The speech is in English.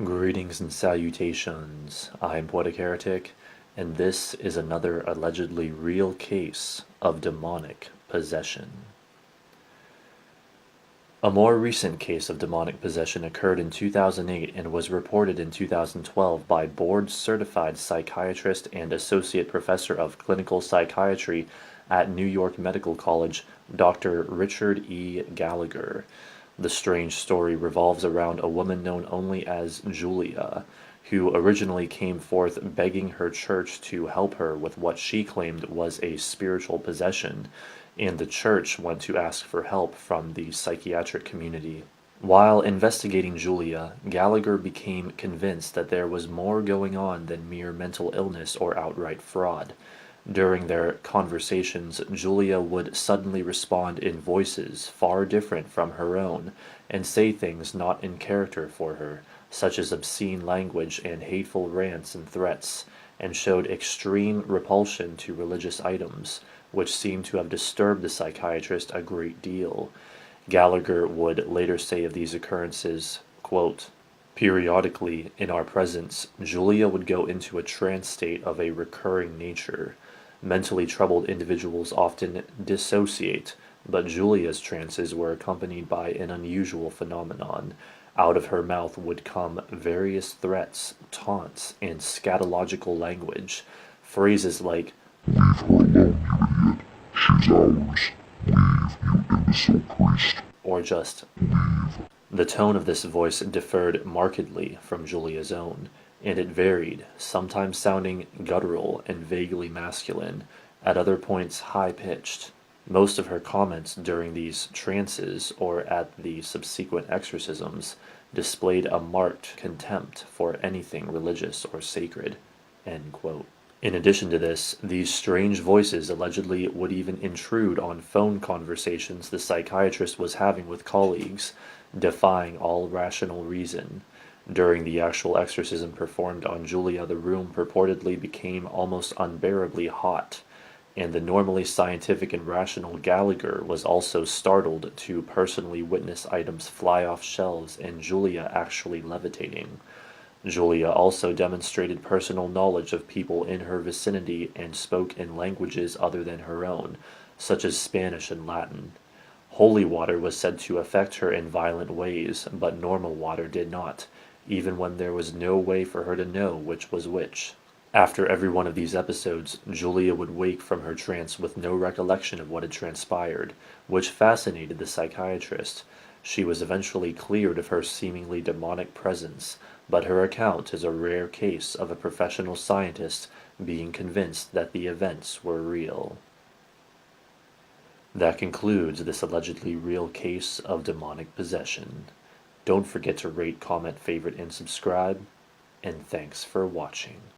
Greetings and salutations. I'm Poetic Heretic, and this is another allegedly real case of demonic possession. A more recent case of demonic possession occurred in 2008 and was reported in 2012 by board-certified psychiatrist and associate professor of clinical psychiatry at New York Medical College, Dr. Richard E. Gallagher. The strange story revolves around a woman known only as Julia, who originally came forth begging her church to help her with what she claimed was a spiritual possession, and the church went to ask for help from the psychiatric community. While investigating Julia, Gallagher became convinced that there was more going on than mere mental illness or outright fraud. During their conversations, Julia would suddenly respond in voices far different from her own, and say things not in character for her, such as obscene language and hateful rants and threats, and showed extreme repulsion to religious items, which seemed to have disturbed the psychiatrist a great deal. Gallagher would later say of these occurrences, quote, "Periodically, in our presence, Julia would go into a trance state of a recurring nature. Mentally troubled individuals often dissociate, but Julia's trances were accompanied by an unusual phenomenon. Out of her mouth would come various threats, taunts, and scatological language. Phrases like, 'Leave her alone, you idiot. She's ours. Leave, you imbecile priest.' Or just, 'Leave.' The tone of this voice differed markedly from Julia's own, and it varied, sometimes sounding guttural and vaguely masculine, at other points high-pitched. Most of her comments during these trances, or at the subsequent exorcisms, displayed a marked contempt for anything religious or sacred." End quote. In addition to this, these strange voices allegedly would even intrude on phone conversations the psychiatrist was having with colleagues, defying all rational reason. During the actual exorcism performed on Julia, the room purportedly became almost unbearably hot, and the normally scientific and rational Gallagher was also startled to personally witness items fly off shelves and Julia actually levitating. Julia also demonstrated personal knowledge of people in her vicinity and spoke in languages other than her own, such as Spanish and Latin. Holy water was said to affect her in violent ways, but normal water did not, even when there was no way for her to know which was which. After every one of these episodes, Julia would wake from her trance with no recollection of what had transpired, which fascinated the psychiatrist. She was eventually cleared of her seemingly demonic presence, but her account is a rare case of a professional scientist being convinced that the events were real. That concludes this allegedly real case of demonic possession. Don't forget to rate, comment, favorite, and subscribe, and thanks for watching.